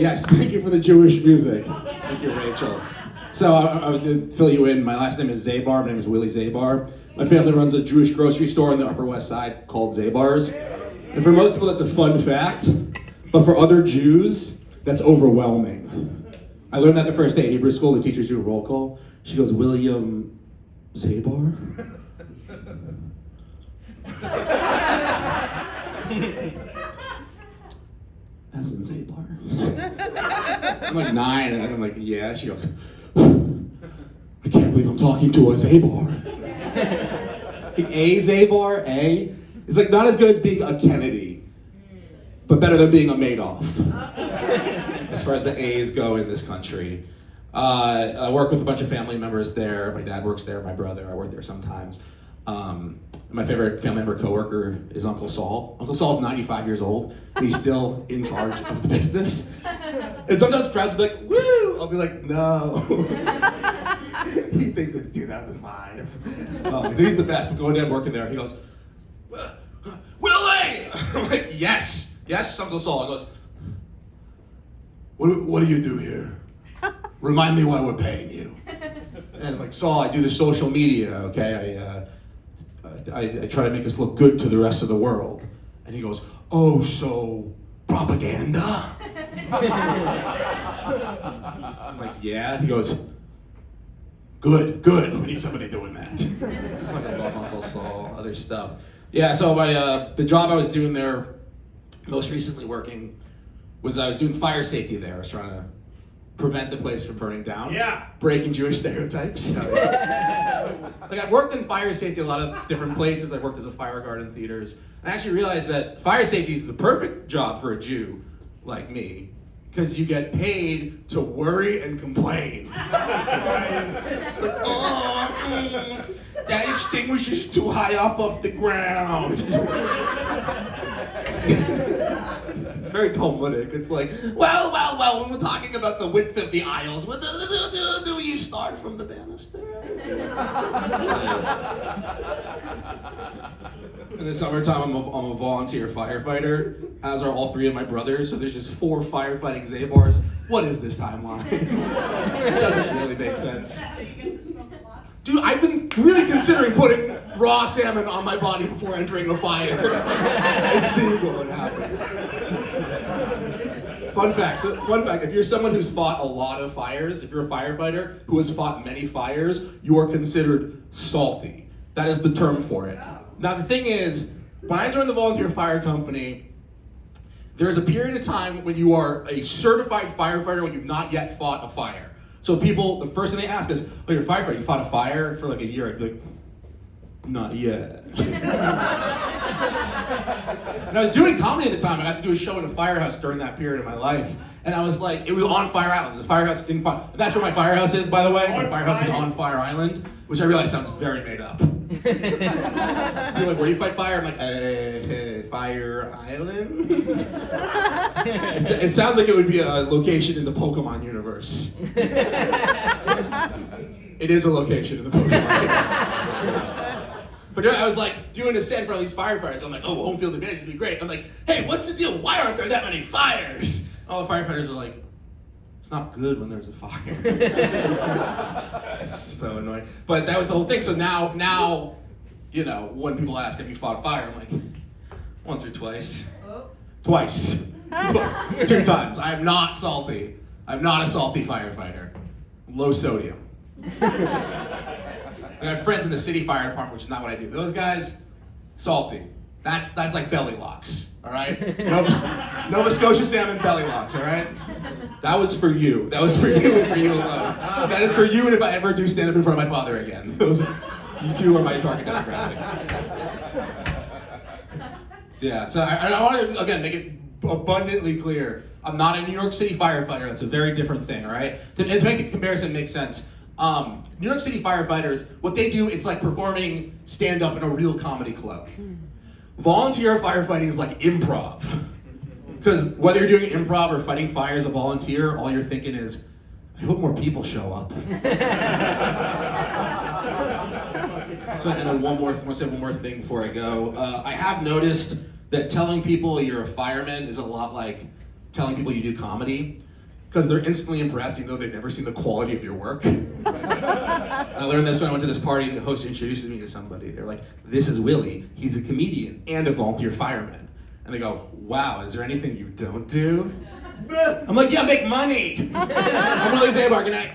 Yes, thank you for the Jewish music. Thank you, Rachel. So I would fill you in. My last name is Zabar. My name is Willie Zabar. My family runs a Jewish grocery store on the Upper West Side called Zabar's. And for most people, that's a fun fact. But for other Jews, that's overwhelming. I learned that the first day at Hebrew school. The teachers do a roll call. She goes, William Zabar? As in Zabar's. I'm like 9, and I'm like, yeah. She goes, I can't believe I'm talking to a Zabar. A Zabar, A? It's like not as good as being a Kennedy, but better than being a Madoff. As far as the A's go in this country. I work with a bunch of family members there. My dad works there, my brother, I work there sometimes. My favorite family member coworker is Uncle Saul. Uncle Saul's 95 years old, and he's still in charge of the business. And sometimes crowds will be like, woo! I'll be like, no. He thinks it's 2005. He's the best. We're going down working there. He goes, Willie! I'm like, yes, Uncle Saul. He goes, what do you do here? Remind me why we're paying you. And it's like, Saul, I do the social media, okay? I try to make us look good to the rest of the world. And he goes, oh, so propaganda? I was like, yeah. And he goes, good. We need somebody doing that. I fucking love Uncle Saul, other stuff. Yeah, so the job I was doing there, most recently working, was I was doing fire safety there. I was trying to prevent the place from burning down. Yeah. Breaking Jewish stereotypes. Like I've worked in fire safety a lot of different places. I've worked as a fire guard in theaters. I actually realized that fire safety is the perfect job for a Jew like me, because you get paid to worry and complain. It's like, that extinguisher's too high up off the ground. It's very Talmudic. It's like, well, when we're talking about the width of the aisles, do you start from the banister? In the summertime, I'm a volunteer firefighter, as are all 3 of my brothers, so there's just 4 firefighting Zabars. What is this timeline? It doesn't really make sense. Dude, I've been really considering putting raw salmon on my body before entering the fire and seeing what would happen. Fun fact, if you're someone who's fought a lot of fires, if you're a firefighter who has fought many fires, you are considered salty. That is the term for it. Now the thing is, when I joined the volunteer fire company, there's a period of time when you are a certified firefighter when you've not yet fought a fire. So people, the first thing they ask is, oh, you're a firefighter, you fought a fire for like a year. I'd be like, not yet. And I was doing comedy at the time. I got to do a show in a firehouse during that period of my life. And I was like, it was on Fire Island. The firehouse in that's where my firehouse is, by the way. My firehouse is on Fire Island, which I realize sounds very made up. People are like, where do you fight fire? I'm like, Fire Island? It sounds like it would be a location in the Pokemon universe. It is a location in the Pokemon universe. But I was like doing a set in front of these firefighters. I'm like, oh, home field advantage is gonna be great. I'm like, hey, what's the deal? Why aren't there that many fires? All the firefighters are like, it's not good when there's a fire. So annoying. But that was the whole thing. So now, you know, when people ask, have you fought a fire? I'm like, once or twice. Twice. 2 times. I am not salty. I'm not a salty firefighter. I'm low sodium. I got friends in the city fire department, which is not what I do. Those guys, salty. That's like belly locks, all right? Nova Scotia salmon belly locks, all right? That was for you. That was for you and for you alone. That is for you, and if I ever do stand up in front of my father again. You 2 are my target demographic. Yeah, so I want to, again, make it abundantly clear. I'm not a New York City firefighter. That's a very different thing, all right? To make the comparison make sense, New York City firefighters, what they do, it's like performing stand-up in a real comedy club. Volunteer firefighting is like improv. Because whether you're doing improv or fighting fire as a volunteer, all you're thinking is, I hope more people show up. So, and then I want to say one more thing before I go. I have noticed that telling people you're a fireman is a lot like telling people you do comedy. Because they're instantly impressed, even though they've never seen the quality of your work. I learned this when I went to this party and the host introduces me to somebody. They're like, this is Willie. He's a comedian and a volunteer fireman. And they go, wow, is there anything you don't do? I'm like, yeah, make money. I'm Willie Zabar, good night.